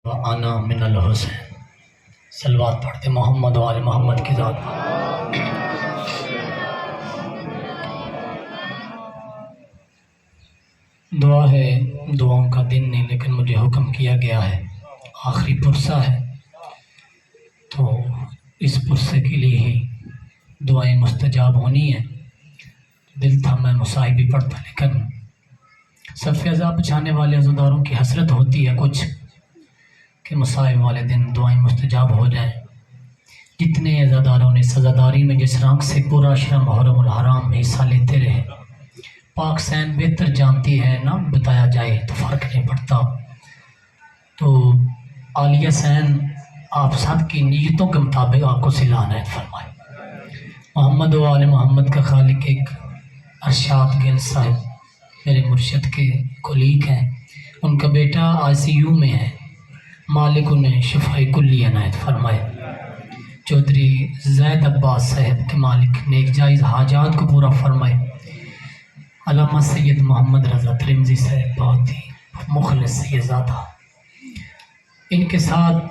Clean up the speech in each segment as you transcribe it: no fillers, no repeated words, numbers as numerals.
وانا من الحسین صلوات پڑھتے محمد و آل محمد کی ذات پر۔ دعا ہے، دعاؤں کا دن نہیں لیکن مجھے حکم کیا گیا ہے، آخری پرسہ ہے تو اس پرسے کے لیے ہی دعائیں مستجاب ہونی ہیں۔ دل تھا میں مصائب بھی پڑھتا، لیکن صف عزا بچھانے والے عزاداروں کی حسرت ہوتی ہے کچھ کہ مصائب والے دن دعائیں مستجاب ہو جائیں۔ جتنے عزاداروں نے سزاداری میں جس رنگ سے پورا شرم محرم الحرام حصہ لیتے رہے، پاک سین بہتر جانتی ہے، نہ بتایا جائے تو فرق نہیں پڑتا۔ تو عالیہ سین آپ سب کی نیتوں کے مطابق آپ کو صلہ عنایت فرمائے۔ محمد و آل محمد کا خالق ایک ارشاد گل صاحب میرے مرشد کے کولیگ ہیں، ان کا بیٹا ICU میں ہے، مالک انہیں شفاء کلی عنایت فرمائے۔ چودھری زید عباس صاحب کے مالک نیک جائز حاجات کو پورا فرمائے۔ علامہ سید محمد رضا ترمذی صاحب بہت ہی مخلص سیدزادہ، ان کے ساتھ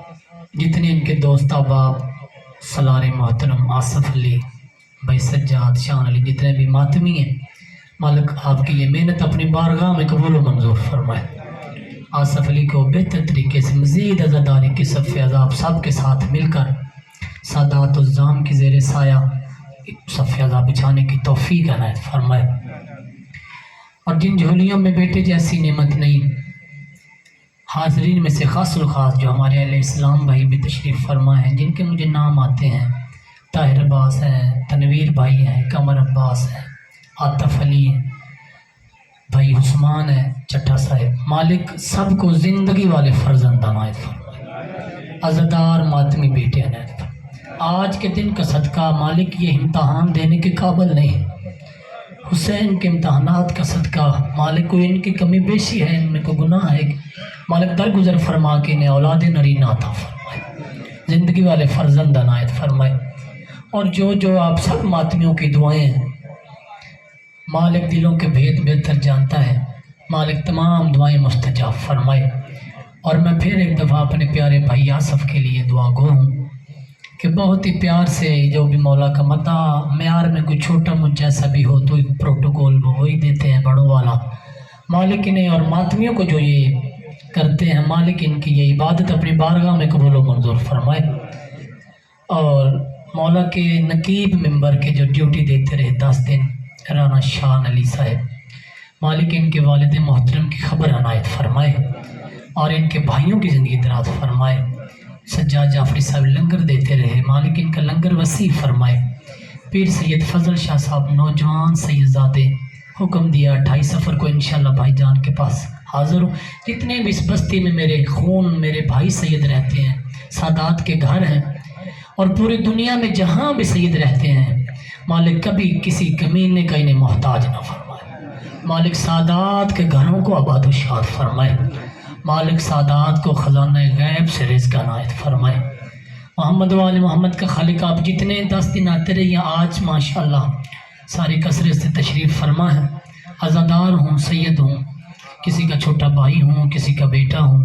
جتنے ان کے دوست احباب سالار محترم آصف علی، بھائی سجاد، شان علی، جتنے بھی ماتمی ہیں، مالک آپ کی یہ محنت اپنی بارگاہ میں قبول و منظور فرمائے۔ آصف علی کو بہتر طریقے سے مزید عزاداری کی صف عزا سب کے ساتھ مل کر سادات الزام کی زیر سایہ صف عزا بچھانے کی توفیق عنایت فرمائے۔ اور جن جھولیوں میں بیٹے جیسی نعمت نہیں، حاضرین میں سے خاص الخاص جو ہمارے اہل اسلام بھائی بھی تشریف فرما ہیں، جن کے مجھے نام آتے ہیں، طاہر عباس ہیں، تنویر بھائی ہیں، قمر عباس ہیں، عاطف علی ہیں، بھائی عثمان ہے، چٹھا صاحب، مالک سب کو زندگی والے فرزند عنایت فرمائے، عزادار ماتمی بیٹے عنایت فرمائے۔ آج کے دن کا صدقہ مالک یہ امتحان دینے کے قابل نہیں، حسین کے امتحانات کا صدقہ مالک کو ان کی کمی بیشی ہے، ان میں کو گناہ ہے، مالک درگزر فرما کے انہیں اولاد نرینہ عطا فرمائے، زندگی والے فرزند عنایت فرمائے۔ اور جو آپ سب ماتمیوں کی دعائیں ہیں، مالک دلوں کے بھید بہتر جانتا ہے، مالک تمام دعائیں مستجاب فرمائے۔ اور میں پھر ایک دفعہ اپنے پیارے بھائی آصف کے لیے دعا گو ہوں کہ بہت ہی پیار سے جو بھی مولا کا متا معیار میں کوئی چھوٹا مجھ جیسا بھی ہو تو ایک پروٹوکول وہی دیتے ہیں بڑوں والا، مالک انہیں اور ماتمیوں کو جو یہ کرتے ہیں، مالک ان کی یہ عبادت اپنی بارگاہ میں قبول و منظور فرمائے۔ اور مولا کے نقیب ممبر کے جو ڈیوٹی دیتے رہے 10 دن رانا شان علی صاحب، مالک ان کے والد محترم کی خبر عنایت فرمائے اور ان کے بھائیوں کی زندگی دراز فرمائے۔ سجاد جعفری صاحب لنگر دیتے رہے، مالک ان کا لنگر وسیع فرمائے۔ پیر سید فضل شاہ صاحب نوجوان سیدزادے، حکم دیا 28 سفر کو انشاءاللہ بھائی جان کے پاس حاضر ہوں۔ جتنے بھی اس بستی میں میرے خون میرے بھائی سید رہتے ہیں، سادات کے گھر ہیں، اور پوری دنیا میں جہاں بھی سید رہتے ہیں، مالک کبھی کسی کمینے کا انہیں محتاج نہ فرمائے، مالک سادات کے گھروں کو آباد و شاد فرمائے، مالک سادات کو خزانہ غیب سے رزق عنایت فرمائے۔ محمد و آل محمد کا خالق آپ جتنے 10 دن آتے رہے، آج ماشاءاللہ ساری کثرت سے تشریف فرما ہے، عزادار ہوں، سید ہوں، کسی کا چھوٹا بھائی ہوں، کسی کا بیٹا ہوں،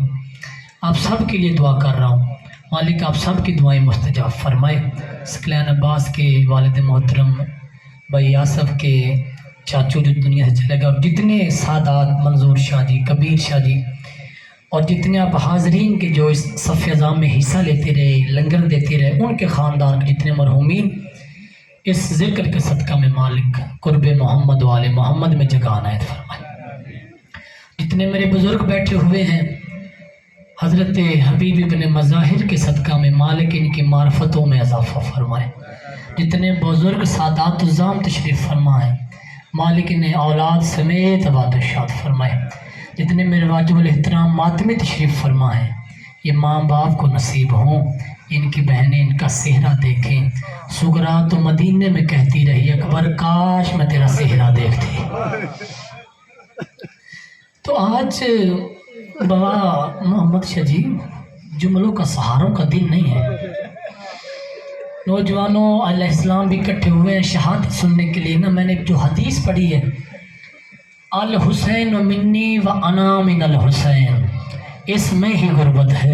آپ سب کے لیے دعا کر رہا ہوں، مالک آپ سب کی دعائیں مستجاب فرمائے۔ ثقلین عباس کے والد محترم بھائی آصف کے چاچو جو دنیا سے چلے گا، اور جتنے سادات منظور شاہ جی، کبیر شاہ جی، اور جتنے آپ حاضرین کے جو اس صف عزا میں حصہ لیتے رہے، لنگر دیتے رہے، ان کے خاندان کے جتنے مرحومین، اس ذکر کے صدقہ میں مالک قرب محمد و آل محمد میں جگہ عنایت فرمائے۔ جتنے میرے بزرگ بیٹھے ہوئے ہیں، حضرت حبیب ابن مظاہر کے صدقہ میں مالک ان کی معرفتوں میں اضافہ فرمائے۔ جتنے بزرگ سادات الزام تشریف فرما ہیں، مالک انہیں اولاد سمیت آباد و شاد فرمائے۔ جتنے میرے واجب الاحترام ماتمی تشریف فرما ہیں، یہ ماں باپ کو نصیب ہوں، ان کی بہنیں ان کا صحرا دیکھیں۔ سغرا تو مدینے میں کہتی رہی، اکبر کاش میں تیرا صحرا دیکھتی۔ تو آج بابا محمد شاہ جی جملوں کا سہاروں کا دن نہیں ہے، نوجوانوں علیہ السلام بھی اکٹھے ہوئے ہیں شہادت سننے کے لیے۔ نا میں نے جو حدیث پڑھی ہے، الحسین منی و انا من الحسین، اس میں ہی غربت ہے۔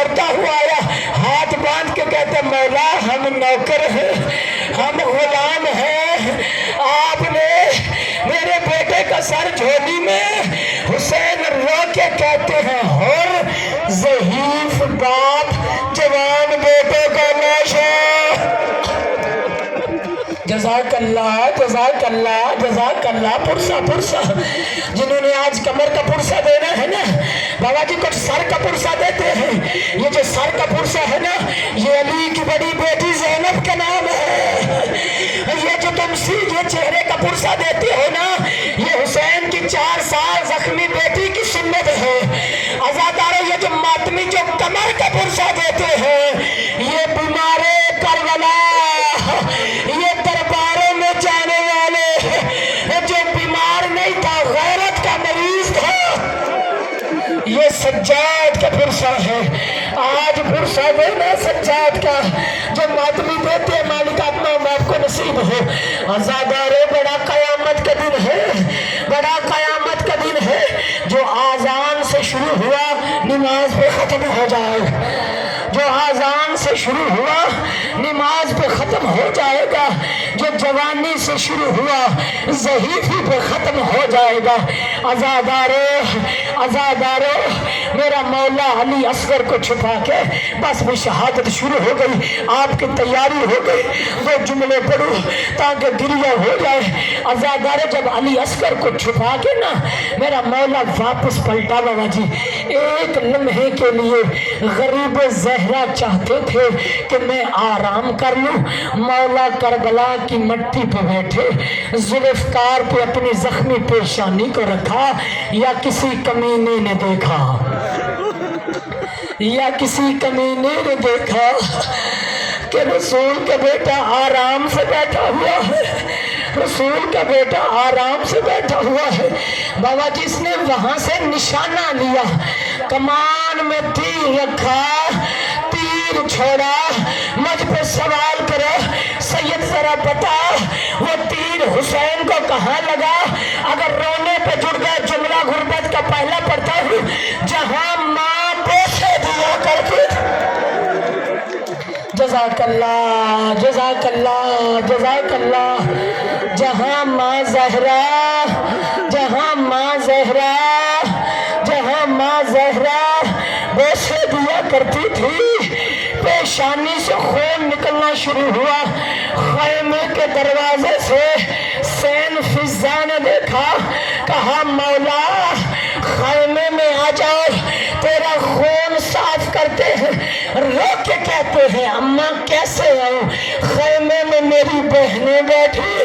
دوڑتا ہوا آیا, ہاتھ باندھ کے کہتے مولا ہم نوکر ہیں, ہم غلام ہیں, آپ نے میرے بیٹے کا سر جھولی میں. حسین رو کے کہتے ہیں اور ضعیف باپ جوان بیٹے کا نشہ. جزاک اللہ جزاک اللہ جزاک اللہ. پرسہ پرسہ جنہوں نے آج کمر کا پرسہ دینا ہے نا, بابا جی کچھ سر کا پرسہ دیتے ہیں. یہ جو سر کا پرسہ ہے نا, یہ علی کی بڑی بیٹی زینب کا نام ہے. یہ جو تم سیدھے چہرے کا پرسہ دیتے ہو نا, یہ حسین کی 4 سال زخمی بیٹی کی سنت ہے. عزادارو یہ جو ماتمی جو کمر کا پرسہ دیتے ہیں, یہ بیمار کربلا, یہ درباروں میں جانے والے, جو بیمار نہیں تھا غیرت کا مریض تھا, یہ سجاد کا پرسہ ہے. آج پرسہ دینا سجاد کا جو ماتمی دیتے ہیں, مالک اپنا آپ کو نصیب ہو. عزادارو بڑا قیامت کا دن ہے, بڑا قیامت کا دن ہے. جو آذان سے شروع ہوا نماز پہ ختم ہو جائے, جو آذان سے شروع ہوا نماز پہ ختم ہو جائے گا, جو جوانی سے شروع ہوا ضعیفی پہ ختم ہو جائے گا. عزادارو عزادارو میرا مولا علی اصغر کو چھپا کے بس بھی شہادت شروع ہو گئی. آپ کی تیاری ہو گئی, وہ جملے پڑھو تاکہ گریہ ہو جائے. عزادارو جب علی اصغر کو چھپا کے نا میرا مولا واپس پلٹا, بابا جی ایک لمحے کے لیے غریب زہرا چاہتے تھے کہ میں آرام کر لوں. مولا کربلا کی مٹی پہ بیٹھے, ذوالفقار پہ اپنی زخمی پیشانی کو رکھا. یا کسی کمینے نے دیکھا, یا کسی کمینے نے دیکھا کہ رسول کا بیٹا آرام سے بیٹھا ہوا ہے, رسول کا بیٹا آرام سے بیٹھا ہوا ہے. بابا جس نے وہاں سے نشانہ لیا, کمان میں تیر رکھا, تیر چھوڑا, مجھ پہ سوال کرو سید ذرا بتا وہ تیر حسین کو کہاں لگا. اگر رونے پہ جڑ گئے جملہ غربت کا پہلا پڑھتا ہوں, جہاں ماں بوسے دیا کرتی. جزاک اللہ جزاک اللہ جزاک اللہ. جہاں ماں زہرا, جہاں ماں زہرا, جہاں ماں زہرا بوسے دیا کرتی تھی, پیشانی سے خون نکلنا شروع ہوا. خیمے کے دروازے سے سین فضا نے دیکھا, کہا مولا خیمے میں آ جاؤ, تیرا خون صاف کرتے ہیں. رو کے کہتے ہیں اماں کیسے آؤں, خیمے میں میری بہنیں بیٹھی,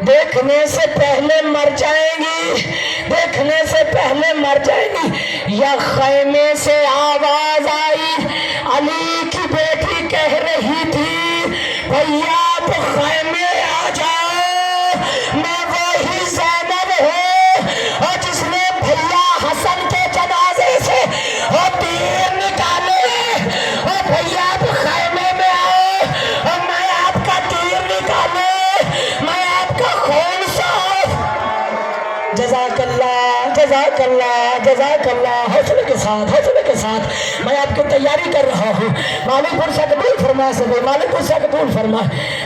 دیکھنے سے پہلے مر جائیں گی, دیکھنے سے پہلے مر جائیں گی. یا خیمے سے آواز آئی, علی کی بیٹی کہہ رہی تھی بھیا آپ خیمے آ جاؤ, میں وہی زینب ہوں اور جس نے بھیا حسن کے جنازے سے اور تیر نکالے. اور بھیا آپ خیمے میں آؤ اور میں آپ کا تیر نکالوں, میں آپ کا خون صاف. جزاک اللہ جزاک اللہ جزاک اللہ. حوصلے کے ساتھ حوصلے کے ساتھ میں آپ کی تیاری کر رہا ہوں. مالک پرسہ قبول فرما سکے, مالک پرسہ قبول فرما.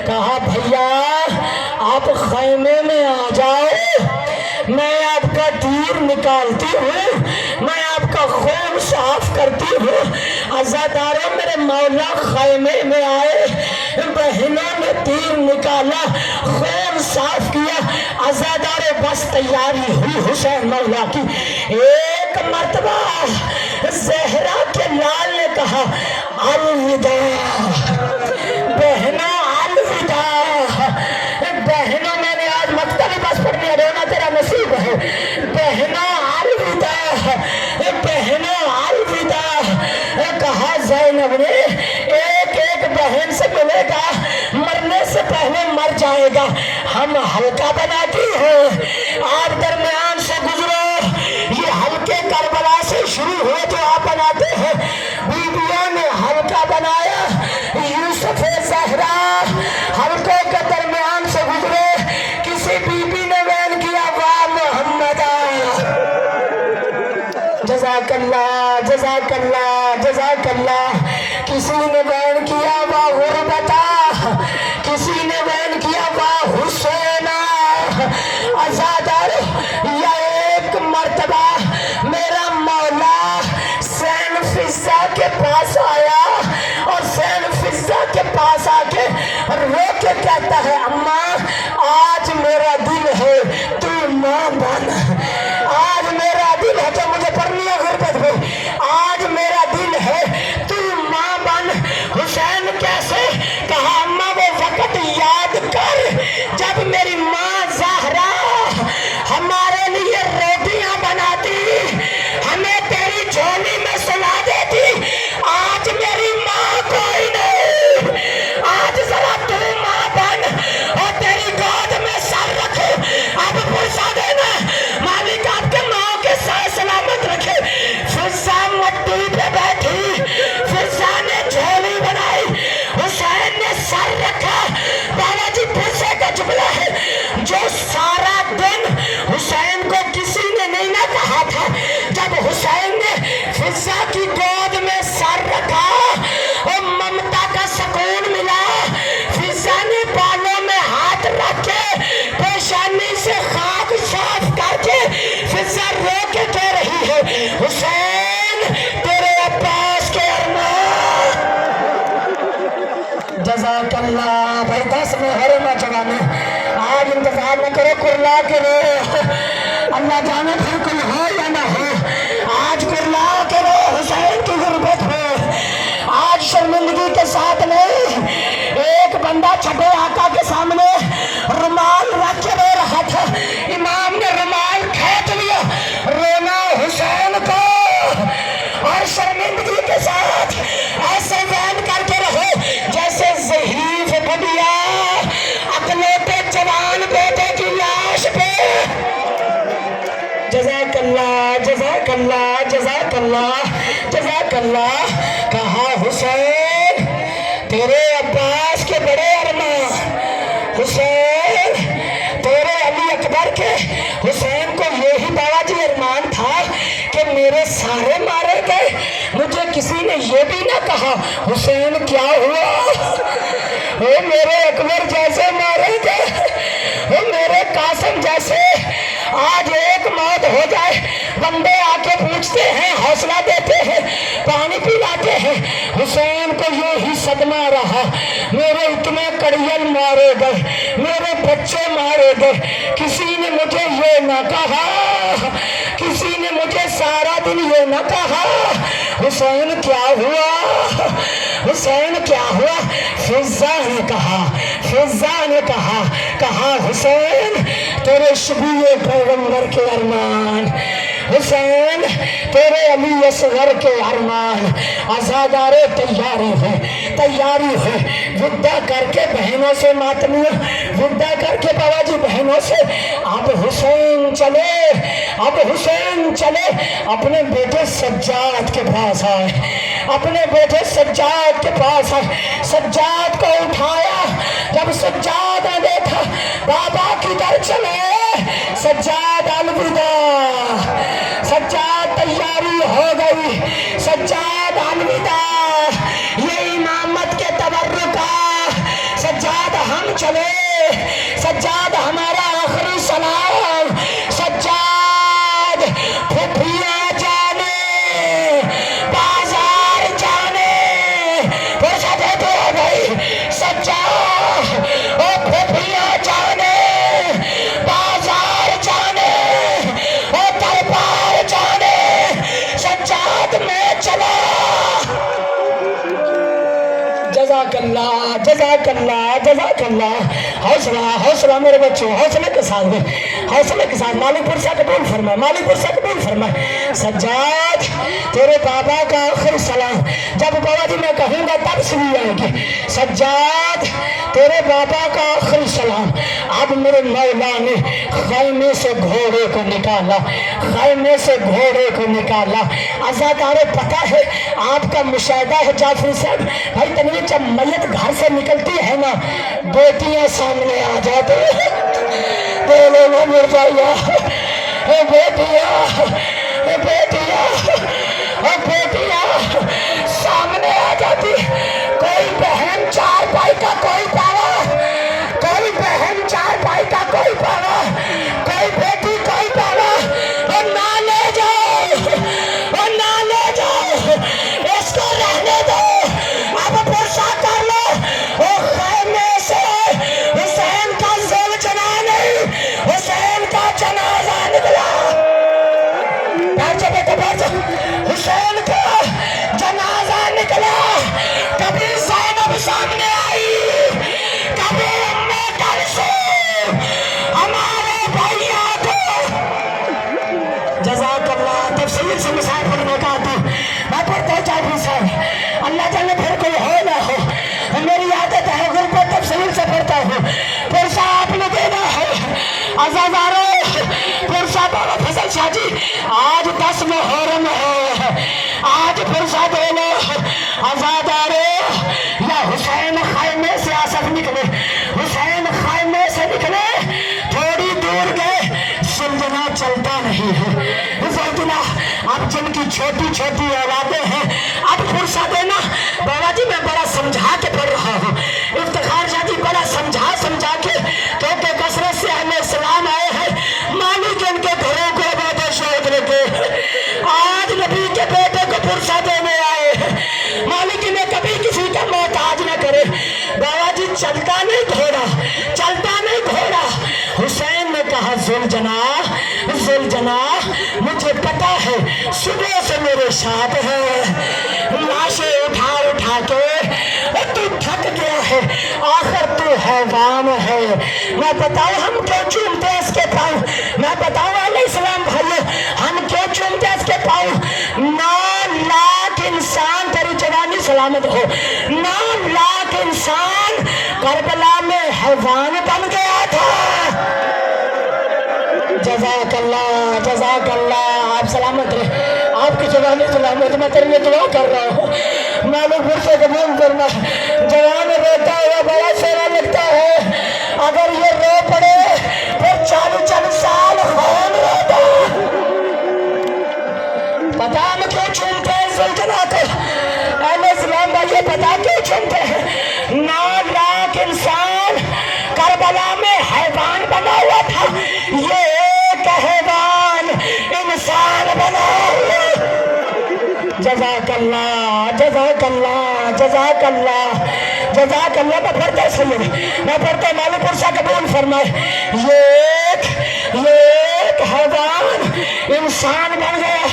کہا بھیا آپ خیمے میں آ جاؤ, میں آپ کا تیر نکالتی ہوں, میں آپ کا خون صاف کرتی ہوں. عزاداروں میرے مولا خیمے میں آئے, بہنوں نے تیر نکالا, خون صاف کیا. عزاداروں بس تیاری ہوئی حسین مولا کی. ایک مرتبہ زہرا کے لال نے کہا الوداع, بہنوں الوداع. بہنوں میں نے آج مقتل بس پڑھنے, رونا تیرا نصیب ہے. بہنوں الوداع, بہنوں الوداع. کہا زینب نے ایک ایک بہن سے ملے گا, مرنے سے پہلے مر جائے گا. ہم ہلکا بناتی ہیں, آپ درمیان سے گزرو. یہ ہلکے کربلا سے شروع ہوئے تو آپ بناتے ہیں. بیویوں نے ہلکا بنایا, یوسف زہرا ہلکوں کے درمیان سے گزرے. کسی بیوی نے وین کیا واہ محمد. جزاک اللہ جزاک اللہ جزاک اللہ. کسی نے بیان کیا وا غربتا، کسی نے بیان کیا وا حسینا. آزادار یا ایک مرتبہ میرا مولا سین فضا کے پاس آیا اور سین فضا کے پاس آ کے رو کے کہتا ہے اماں آج میرا دل ہے تو ماں بن. آج میرا دل ہے تو مجھے پڑھنی ہے غربت میں. آج میرا دل ہے تو ماں بن. حسین کیسے؟ کہا اماں وہ وقت یاد کر جب میری ماں زہرا ہمارے لیے روٹیاں بناتی، ہمیں تیری جھولی میں سلا دیتی. آج میری ماں کوئی نہیں. آج ذرا تو ماں بن اور تیری گود میں سر رکھ. اب پرسا دینا مالک آپ کے ماں کے سائے سلامت رکھے. فضا مٹی پہ بیٹھی، فضا نے جھولی بنائی، حسین نے سر رکھا. بابا جی پرسے کا جملہ ہے جو سارا دن حسین کو کسی نے نہیں نہ کہا تھا. جب حسین نے فضا کی گود میں سر رکھا اور ممتا کا سکون ملا، فضا نے بالوں میں ہاتھ رکھ کے پیشانی سے خاک صاف کر کے فضا رو کے کہہ رہی ہے حسین تیرے عباس کے ارمان. جزاک اللہ. بھائی 10 میں ہر نوجوان آج انتظار نہ کرو، کرلا کے رو. اللہ جانے پھر کوئی ہو یا نہ ہو، آج کرلا کے رو. حسین کی غربت ہو آج شرمندگی کے ساتھ نہیں. ایک بندہ چھٹے آقا کے سامنے رومال رکھ کے رو رہا تھا. امام نے رومال کھینچ لیا. رونا حسین کو اور شرمندگی کے ساتھ ایسے بیان کر کے رہو جیسے ضعیف بڑھیا اکلوتے جوان بیٹے کی لاش پہ. جزاک اللہ جزاک اللہ جزاک اللہ جزاک اللہ. کہا حسین تیرے عباس کے بڑے ارمان، حسین تیرے علی اکبر کے. حسین کو یہی بابا جی ارمان تھا کہ میرے سارے مارے گئے، مجھے کسی نے یہ بھی نہ کہا حسین کیا ہوا. وہ میرے اکبر جیسے مارے گئے، وہ میرے قاسم جیسے. آج ایک موت ہو جائے بندے آ کے پوچھتے ہیں، حوصلہ دیتے ہیں، پانی پلاتے ہیں. حسین کو یہی صدمہ رہا میرے اتنے کڑیل مارے گئے، میرے بچے مارے گئے. کسی نے مجھے یہ نہ کہا، کسی نے مجھے سارا دن یہ نہ کہا حسین کیا ہوا، حسین کیا ہوا. فضا نے کہا، فضا نے کہا، کہا حسین تیرے شبیہ پیغمبر کے ارمان، حسین تیرے علی اصغر کے ارمان. آزادارے تیاری ہے، تیاری ہے. ودا کر کے بہنوں سے ماتمیوں، ودا کر کے بابا جی بہنوں سے. اب حسین چلے، اب حسین چلے اپنے بیٹے سجاد کے پاس آئے، اپنے بیٹے سجاد کے پاس آئے. سجاد کو اٹھایا. جب سجاد نے دیکھا بابا کدھر چلے، سجاد الوداع. سجاد تیاری ہو گئی، سجاد الوداع. یہ امامت کے تبرکہ سجاد ہم چلے، سجاد ہمارا آخری سلام. سجاد پھپھیا جانے بازار جانے پوچھا دیتے ہیں بھائی. سجاد او پھپھیا جانے بازار جانے او دربار جانے. سجاد میں چلا. جزاک اللہ جزاک اللہ جزاک اللہ. حوصلہ حوصلہ میرے بچوں، حوصلے کے ساتھ میں، حوصلے کے ساتھ. مالک پور سے قبول فرمائے، مالک پور سے قبول فرمائے. سجاد تیرے بابا کا آخر سلام. جب بابا جی میں کہوں گا تب سنی آئے گی. سجاد تیرے بابا کا آخر سلام. اب میرے مولا نے خیمے سے گھوڑے کو نکالا، خیمے سے گھوڑے کو نکالا. عزادارے پتہ ہے آپ کا مشاہدہ ہے جعفری صاحب بھائی تنویر، جب میت گھر سے نکلتی ہے نا بیٹیاں سامنے آ جاتے ہیں. بولو نا میرے بھائیا، بیٹیاں بیٹیاں بیٹیاں آج 10 محرم ہے، آج فرصہ دے لو عزادارو، یا حسین خیمے سے آصف نکلے، حسین خیمے سے نکلے، تھوڑی دور گئے، زلجنا چلتا نہیں ہے، زلجنا اب جن کی چھوٹی چھوٹی اولادیں ہیں، اب فرصہ دینا۔ بابا جی میں بڑا سمجھا کے پڑھ رہا ہوں، افتخار شاہ جی بڑا سمجھا کے، کیونکہ کثرت سے اہل اسلام آئے ہیں، مالک ان کے گھروں کو آباد و شاد رکھے، آج نبی کے بیٹے کو فرصہ دینے آئے ہیں، مالک نے کبھی کسی کا محتاج نہ کرے۔ بابا جی چلتا نہیں گھوڑا، چلتا نہیں گھوڑا، حسین نے کہا زلجنا مجھے پتا ہے صبح سے میرے ساتھ ہے، لاشیں اٹھا کے تو تھک گیا ہے، آخر تو حیوان ہے۔ میں بتاؤں ہم کیوں چومتے ہیں اس کے پاؤں، میں بتاؤں علیہ السلام بھائیو ہم کیوں چومتے ہیں اس کے پاؤں۔ 9 لاکھ انسان تیری جوانی سلامت ہو، 9 لاکھ انسان کربلا میں حیوان بن گیا تھا۔ جزاک اللہ، آپ سلامت رہے، آپ کی جوانی سلامت، میں تیرے لیے دعا کر رہا ہوں، مالک پھر سے قبول کرنا۔ جوان روتا ہوا بڑا سونا لگتا ہے، اگر یہ رو پڑے پھر 40 سال خون روتا۔ پتا ہم کیوں چومتے ہیں زلجنا کو، اہل اسلام بھائی پتا کیوں چومتے ہیں؟ 9 لاکھ انسان کربلا میں حیوان بنا ہوا تھا، یہ ایک حیوان انسان بنا ہوا۔ جزاک اللہ، میں پڑھتا سید، میں پڑھتا مالک پرسا قبول فرمائے، یہ ایک حیوان انسان بن گیا۔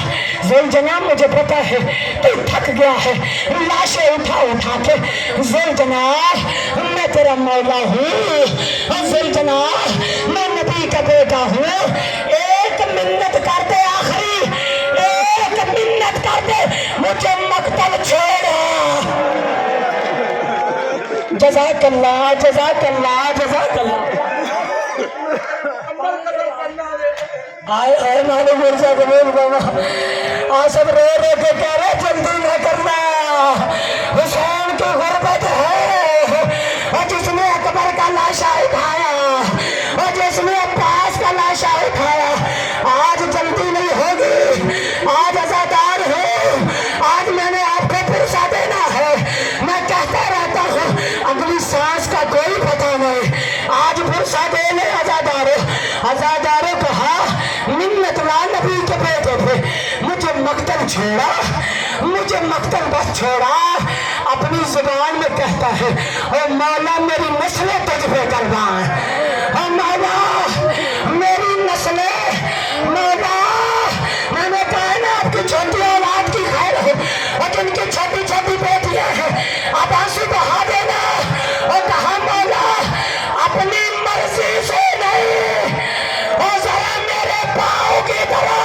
زلجنا مجھے پتا ہے تو تھک گیا ہے، لاشیں اٹھا کے، زلجنا میں تیرا مولا ہوں، زلجنا میں نبی کا بیٹا ہوں، ایک منت کر دے، آخری ایک منت کر دے، مجھے مقتل چھوڑا۔ جزاک اللہ۔ آئے مالک مرزا قبول بابا، آصف رو کے کہہ رہے جلدی نہ کرنا، حسین کی غربت ہے، اور جس نے اکبر کا لاشا اٹھایا اور جس نے عباس کا لاشا اٹھایا، آج جلدی نہیں ہوگی، آج عزادار ہوں، آج میں نے آپ کو فرصہ دینا ہے۔ میں کہتا رہتا ہوں اگلی سانس کا کوئی پتہ نہیں، آج فرصہ دے لے عزاداروں کہا منت لا نبی کے بیٹے پہ، مجھے مقتل چھوڑا، مجھے مقتل بس چھوڑا۔ اپنی زبان میں کہتا ہے اے مولا میری نسلیں تجھ پہ قربان، اے مولا میری نسلیں، مولا میں نے کائنات کی چھوٹی اولاد کی خیر ہو، اور جن کی چھوٹی چھوٹی بیٹیاں ہیں، اب آنسو بہا دینا، اور کہا مولا اپنی مرضی سے نہیں، اور ذرا میرے پاؤں کی طرح،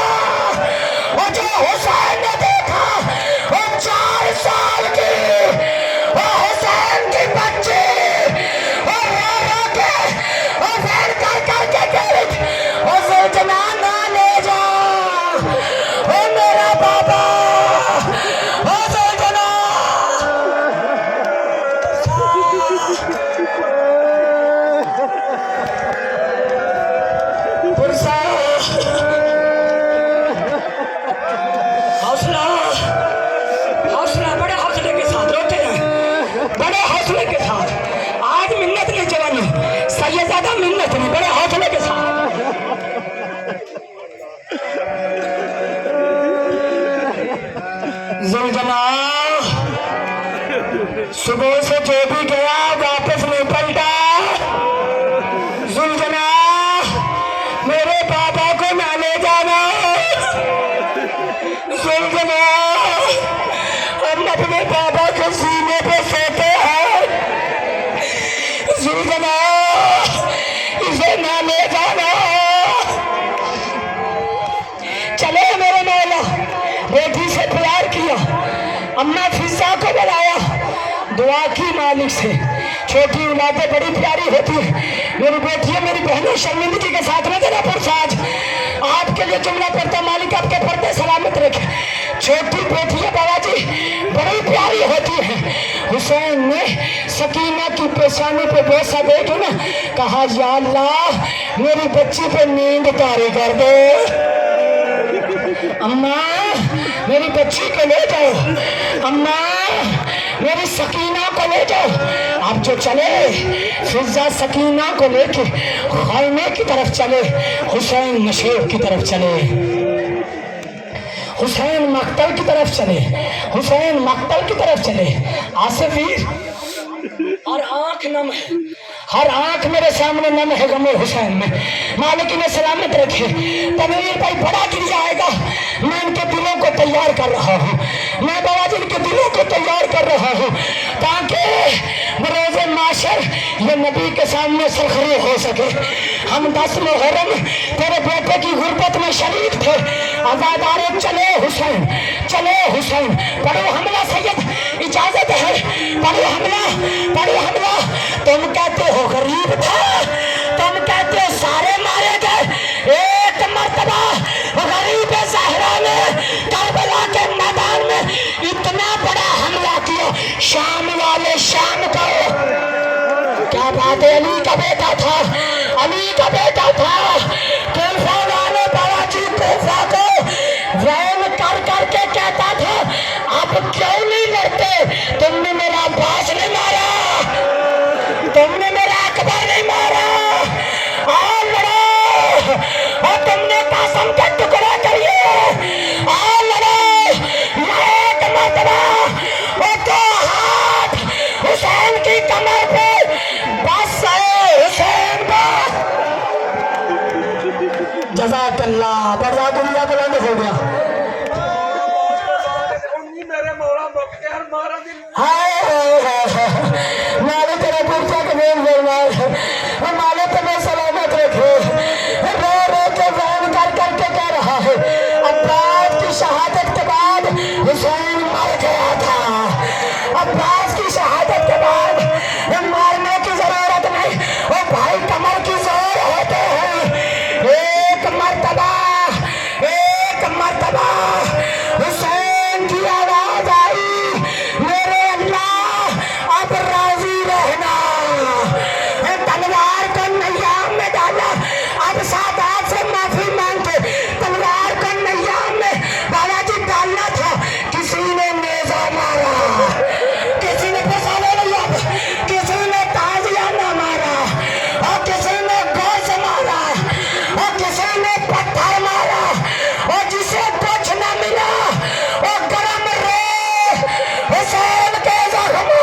اور جو حسین نے دیکھا وہ 4 سال کی، وہ حسین کی بچی، اور رو کے اور پھر کر کے کہہ رہی، اور زلجنا نہ لے جا، اور میرا بابا، اور زلجنا پرسا حوصلہ، بڑے حوصلے کے ساتھ روتے ہیں، بڑے حوصلے کے ساتھ، آج منت نہیں جوانی، سیدزادہ منت نہیں، بڑے حوصلے کے ساتھ۔ زلجنا صبح سے جو بھی گیا واپس نہیں پلٹا، زلجنا میرے بابا کو نہ لے جانا، زلجنا ہم اپنے بابا کے سینے پہ سوتے ہیں، زلجنا اسے نہ لے جانا۔ چلے میرے مولا، بیٹی سے پیار کیا، اماں فضا کو بلایا، دعا کی مالک سے، چھوٹی اولادیں بڑی پیاری ہوتی ہیں. میری بیٹیاں میری بہنوں شرمندگی کے ساتھ میں دینا پرسا آج آپ کے لیے جملہ پڑھتا مالک آپ کے پردے سلامت رکھے. چھوٹی بیٹیاں بابا جی بڑی پیاری ہوتی ہیں. حسین نے سکینہ کی پیشانی پہ بوسہ دے کے نا کہا یا اللہ میری بچی پہ نیند طاری کر دو. اماں میری بچی کو لے جاؤ, اماں میری سکینہ کو لے جاؤ. آپ جو چلے فضا سکینہ کو لے کے خیمے کی طرف چلے, حسین نشیب کی طرف چلے, حسین مقتل کی طرف چلے, حسین مقتل کی طرف چلے. آصفیر اور آنکھ نم ہے, ہر آنکھ میرے سامنے نم ہے غم حسین میں. مالک نے سلامت رکھے. تنویر بھائی بڑا گریا آئے گا, میں ان کے دلوں کو تیار کر رہا ہوں, میں بابا جی ان کے دلوں کو تیار کر رہا ہوں تاکہ بروز معاشر یہ نبی کے سامنے سرخری ہو سکے. ہم 10 محرم تیرے بیٹے کی غربت میں شریک تھے. آزادارے چلے حسین, چلے حسین. پڑھو حملہ سید, اجازت ہے, پڑھو حملہ, پڑھو حملہ. تم کہتے ہو غریب تھا, تم کہتے ہو سارے مارے گئے. ایک مرتبہ غریب زہرا نے کربلا کے میدان میں اتنا بڑا حملہ کیا, شام والے شام کو. کیا بات ہے, علی کا بیٹا تھا, علی کا بیٹا تھا. کوفہ والے بابا جی کوفہ کو وین کر کر کے کہتا تھا اب کیوں نہیں لڑتے, تم نے میرا عباس نہیں مارا, تم نے میرا اکبر نہیں مارا, آؤ لڑو, اور تم نے قاسم کے ٹکڑے کریے, آؤ لڑو. ایک مرتبہ وہ 2 ہاتھ حسین کی کمر پہ, بس ہے حسین بس. جزاک اللہ, بڑا دنیا بلند ہو گیا. مالک تیرے پرچہ قبول فرمائے, مالک تمہیں سلامت رکھے. رو رو کے وین کر کر کے کہہ رہا ہے عباس کی شہادت کے بعد حسین مر گیا تھا. عباس کی شہادت کے بعد مارنے کی ضرورت نہیں, وہ بھائی کمر کی زور ہوتے ہیں. ایک مرتبہ, ایک مرتبہ حسین کی آواز آئی, میرے اللہ اب راضی رہنا. تلوار کو نیام میں ڈالا, اب سادات سے معافی مانگ کے تلوار کو نیام میں بابا جی ڈالنا تھا. کسی نے نیزہ مارا, کسی نے پسانے لیا, کسی نے تازیانہ مارا, اور کسی نے گوشت مارا, اور کسی نے پتھر مارا, اور جسے کچھ نہ ملا وہ گرم رے حسین کے زخموں.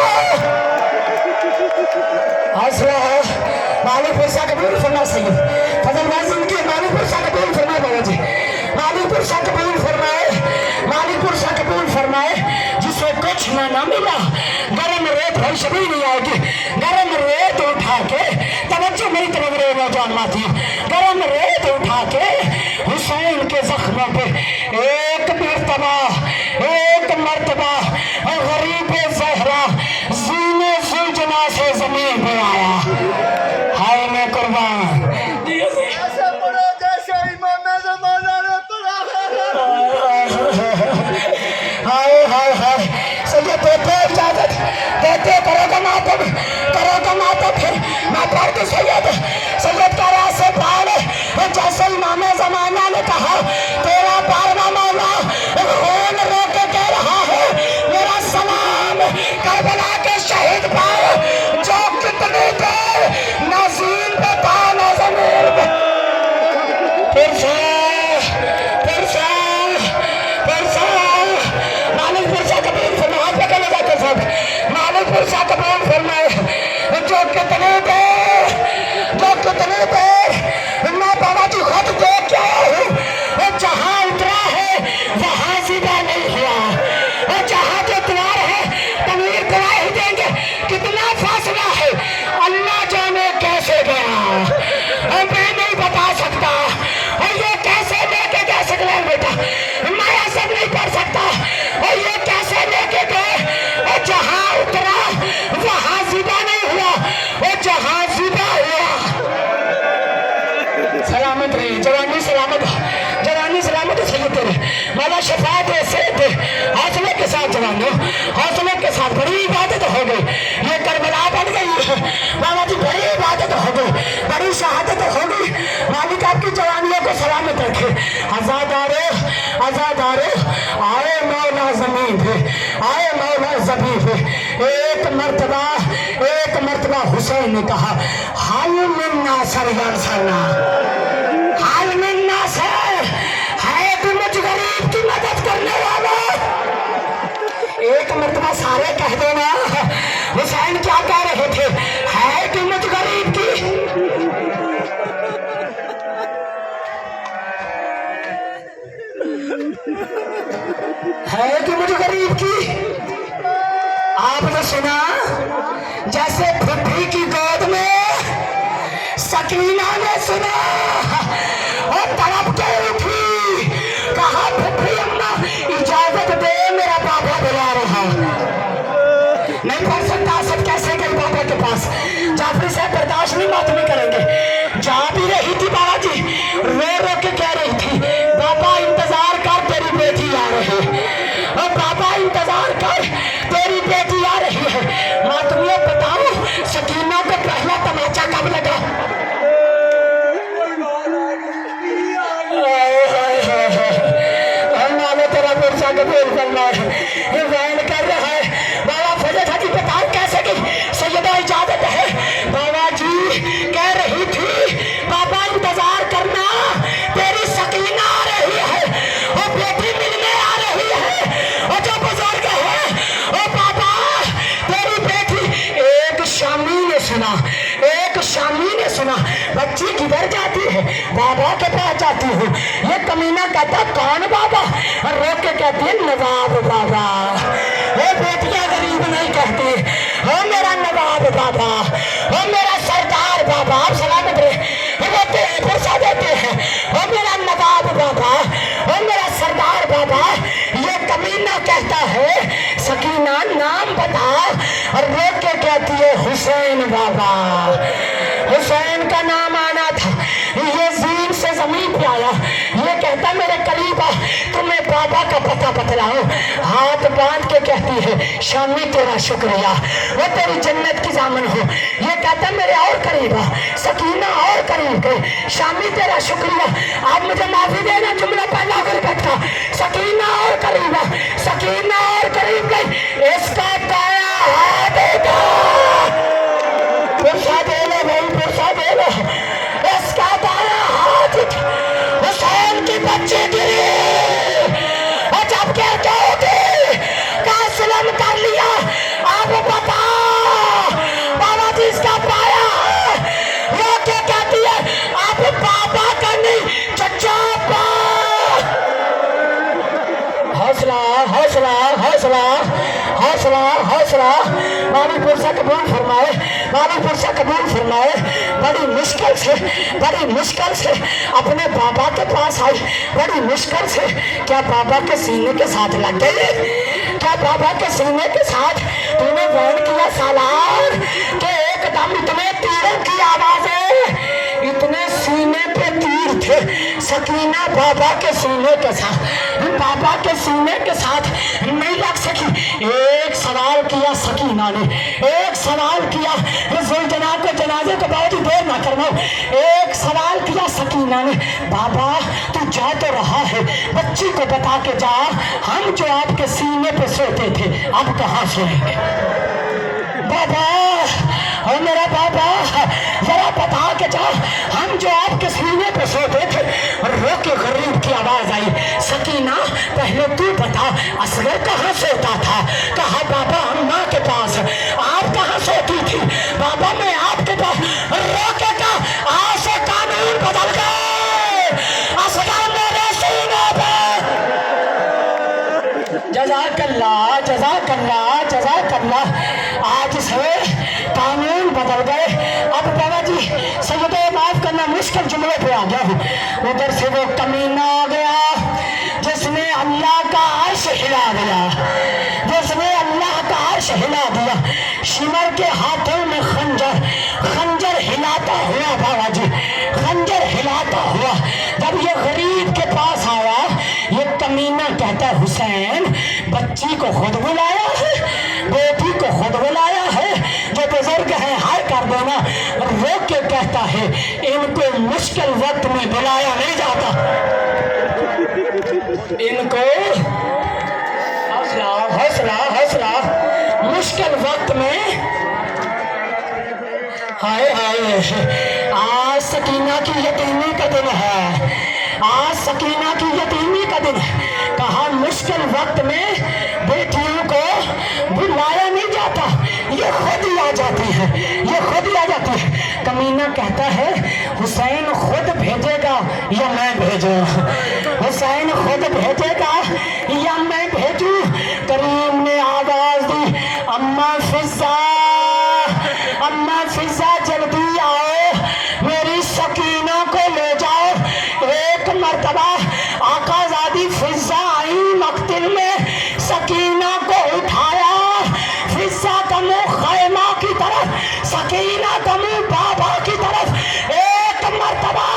حوصلہ ہے. مالک پرسہ قبول فرما سید فضل ناظم کی, مالک پرسہ قبول فرمائے بابا جی, مالک پرسہ قبول فرمائے, مالک پرسہ قبول فرمائے. جسے کچھ نہ ملا گرم ریت بھائی شبھی نہیں آئے گی, گرم ریت اٹھا کے, توجہ میری طرف رہے نوجوان ماتی, گرم ریت اٹھا کے حسین کے زخموں پہ ایک مرتبہ, ایک مرتبہ غریب زہرا زینے زلجنا سے زمین پہ آیا. ہائے میں قربان. ہائے ہائے ہائے, سید دیتے اجازت دیتے, کرو گا ماتم, کرو گا ماتم. پھر میں پڑھ کے سید کا راز سے پاڑے, جیسے امام زمانہ نے کہا تیرا 12واں مولا خون رو کے کہہ رہا ہے آئے مولا ذبیح ایک مرتبہ حسین نے کہا حال من ناصر یا سنا حال من ناصر ہے تو مجھ غریب کی مدد کرنے والا ایک مرتبہ سارے کہہ دینا حسین کیا کہہ رہے تھے ہے تو مجھ غریب کی ہے کہ مجھ غریب کی آپ نے سنا جیسے پھپھی کی گود میں سکینہ نے سنا اور تڑپ کے اٹھی کہا پھپھی اماں اجازت دے میرا بابا بلا رہا نہیں پڑھ سکتا اسد کیسے گئی بابا کے پاس جعفری صاحب برداشت نہیں ماتمی کریں گے جا بھی رہی تھی بابا جی رو رو کے کہہ رہی تھی بابا انتظار کر تیری بیٹی آ رہی اور بابا انتظار کر تیری بیٹی آ رہی ہے ماتمیوں بتاؤ سکینہ کو پہلا تماچا کب لگا تیرا پرچا قبول کرنا ہے وین کر رہا ہے بابا فضل حدی بتاؤ کیسے کی سیدہ اجازت ہے بابا جی کہہ رہی تھی بابا انتظار کرنا تیری سکینہ آ رہی ہے اور بیٹی ملنے آ رہی ہے اور جو بزرگ ہے اور بابا تیری بیٹی ایک شامی نے سنا بچی کدھر جاتی ہے بابا کے پاس جاتی ہوں یہ کمینہ کہتا کون بابا اور رو کے کہتی ہے نواب بابا وہ بیٹیاں غریب نہیں کہتی وہ میرا نواب بابا وہ میرا سردار بابا آپ سلامت رہے روتے ہیں پرسا دیتے ہیں وہ میرا نواب بابا وہ میرا سردار بابا یہ کمینہ کہتا ہے سکینہ نام بتا اور رو کے کہتی ہے حسین بابا حسین کا نام آنا تھا یہ زین سے زمین پہ آیا یہ کہتا میرے قریب آ تمہیں بابا کا پتہ بتلاؤ ہاتھ باندھ کے کہتی ہے شامی تیرا شکریہ وہ تیری جنت کی ضامن ہو یہ کہتا میرے اور قریب آ سکینہ اور قریب گئی شامی تیرا شکریہ آپ مجھے معافی دینا جملہ پہلا غربت کا سکینہ اور قریب آ سکینہ اور قریب گئی اس کا تایا ہاتھ کا پرسا دے لو بھائی پرسا دے لو اس کا دایا ہاتھ حسین کی بچے گری اور جب کہتے ہوتے کہ اسلام کر لیا آپ بتا بابا جی اس کا پایا وہ کیا کہتی ہے آپ بابا کا نہیں چچا پا حوصلہ حوصلہ حوصلہ حوصلہ حوصلہ مالی پرسا قبول فرمائے مالی پرسا قبول فرمائے بڑی مشکل سے اپنے بابا کے پاس آئی بڑی مشکل سے کیا بابا کے سینے کے ساتھ لگ گئی کیا بابا کے سینے کے ساتھ تم نے وین کیا سالار کہ ایک دم اتنے تیروں کی آوازیں اتنے سینے پہ تیر تھے سکینہ بابا کے سینے کے ساتھ نہیں لگ سکی ایک سوال کیا سکینہ نے ایک سوال کیا زلجنا کو جنازے کو بہت ہی دیر نہ کرنا ایک سوال کیا سکینہ نے بابا تو جا تو رہا ہے بچی کو بتا کے جا ہم جو آپ کے سینے پہ سوتے تھے اب کہاں سوئیں گے بابا اور میرا بابا ذرا بتا کے جا ہم جو آپ کے سینے پہ سوتے تھے رو کے غریب کی آواز آئی سکینہ پہلے تو بتا اصغر کہاں سوتا تھا کہا بابا اماں کے پاس آپ کہاں سوتی تھی بابا میں آپ کے پاس رو کے کہا آج سے قانون بدل گئے اصغر میرے سینے پہ جزاک اللہ جزاک اللہ جزاک اللہ آج سے قانون بدل گئے اب بابا جی سیدہ معاف کرنا مشکل جملے پہ آ گیا ہوں ادھر سے وہ کمینہ آ گیا جس نے اللہ کا عرش ہلا دیا جس نے اللہ کا عرش ہلا دیا شمر کے ہاتھوں میں خنجر ہلاتا ہوا بابا جی خنجر ہلاتا ہوا جب یہ غریب کے پاس آیا یہ کمینہ کہتا حسین بچی کو خود بلایا ہے بیٹی کو خود بلایا ہے جو بزرگ ہیں ہائے کر دینا رو کے کہتا ہے ان کو مشکل وقت میں بلایا نہیں جاتا ان کو مشکل وقت میں ہائے ہائے آج سکینہ کی یتیمی کا دن ہے، آج سکینہ کی یتیمی کا دن ہے۔ کہا مشکل وقت میں بیٹیوں کو بلایا نہیں جاتا، یہ خود ہی آ جاتی ہے، یہ خود ہی آ جاتی ہے۔ کمینہ کہتا ہے حسین خود بھیجے گا یا میں بھیجوں، حسین خود بھیجے گا یا میں بھیجوں۔ کریم نے آواز دی اماں فضا، اماں فضا جلدی آؤ، میری سکینہ کو لے جاؤ۔ ایک مرتبہ آقا زادی فضا آئی مقتل میں، سکینہ کو اٹھایا، فضا کا منہ خیمہ کی طرف، سکینہ کا منہ بابا کی طرف۔ ایک مرتبہ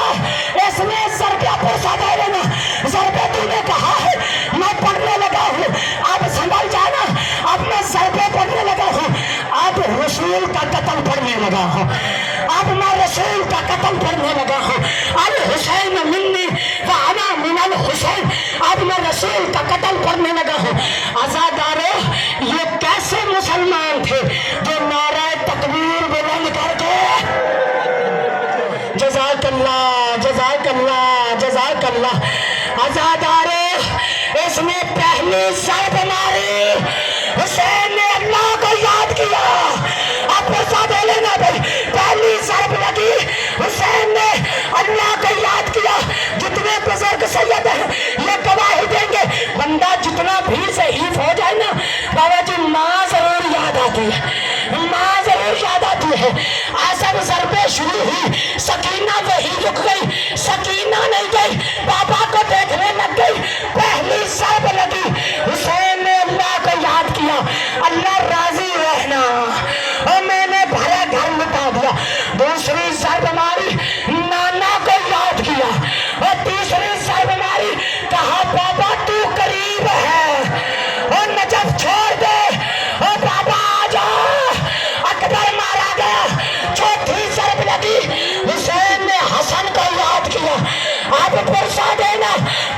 اس نے ضربہ پوچھا دے لینا، ضربے تو نے کہا ہے میں پڑھنے لگا ہوں، اب سنبھل جانا، اب میں ضربے پڑھنے لگا ہوں، اب رسول کا قتل پڑھنے لگا ہوں، اب میں رسول کا قتل پڑھنے لگا ہوں۔ الحسین منی وانا من الحسین، اب میں رسول کا قتل پڑھنے لگا ہوں۔ عزادارو یہ کیسے مسلمان تھے جو نعرہ تکبیر بلند کر کے جزاک اللہ جزاک اللہ جزاک اللہ۔ عزادارو اس نے پہلی ضرب ماری، حسین نے اللہ کو یاد کیا، اب پرسہ دے لینا بھائی، پہلی ضرب لگی، حسین نے اللہ کو یاد کیا۔ جتنے بزرگ سید ہیں یہ گواہی دیں گے، بندہ جتنا بھی ضعیف ہو جائے نا بابا جی ماں ضرور یاد آتی ہے، ماں ضرور یاد آتی ہے۔ آسب ضربیں شروع ہوئی، سکینہ وہی رک گئی، سکینہ نہیں گئی، بابا کو دیکھنے لگ گئی۔ پہلی ضرب لگی، حسین نے اللہ کو یاد کیا، اللہ راضی رہنا، اور میں نے بھرا گھر مٹا دیا۔ دوسری ضرب ماری، نانا کو یاد کیا، اور تیسری ضرب ماری، کہا بابا تو قریب ہے اور نجف چھوڑ دے، اور بابا آ جا، اکبر مارا گیا۔ چوتھی ضرب لگی، حسین نے حسن کو یاد کیا، اب پرسہ دینا۔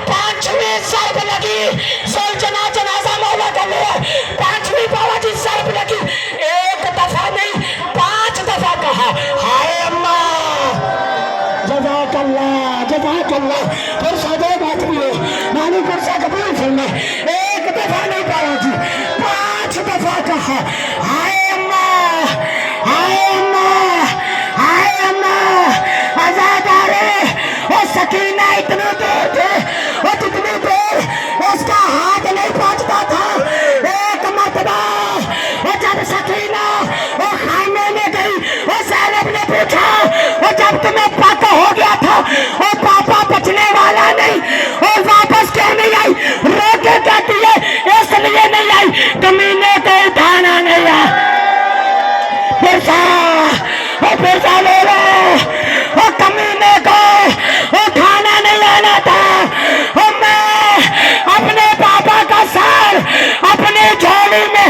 پانچویں ضرب لگی، زلجنا جنازہ مولا کا لیا، پانچویں بابا جی ضرب لگی، ایک دفعہ نہیں 5 دفعہ کہا ہائے اماں جزاک اللہ جزاک اللہ۔ پرسہ دے بات بھی ہو مانی پرسہ قبول فرمائے، ایک دفعہ نہیں بابا جی 5 دفعہ کہا ہائے اماں ہائے اماں ہائے اماں۔ عزادارے وہ سکینہ اتنی دیر تھے، وہ جتنی دیر اس کا ہاتھ نہیں پہنچتا تھا۔ ایک مرتبہ وہ جب سکینہ وہ خیمے میں گئی، وہ زینب نے پوچھا وہ جب تمہیں پتہ ہو گیا تھا وہ پاپا بچنے والا نہیں، اور واپس کیوں نہیں آئی؟ رو کے کہتی ہے اس لیے نہیں آئی کمینے کو اٹھانا نہیں آیا۔ پرسہ لے لو، وہ کمینے کو اٹھانا نہیں آنا تھا، اور میں اپنے پاپا کا سر اپنی جھولی میں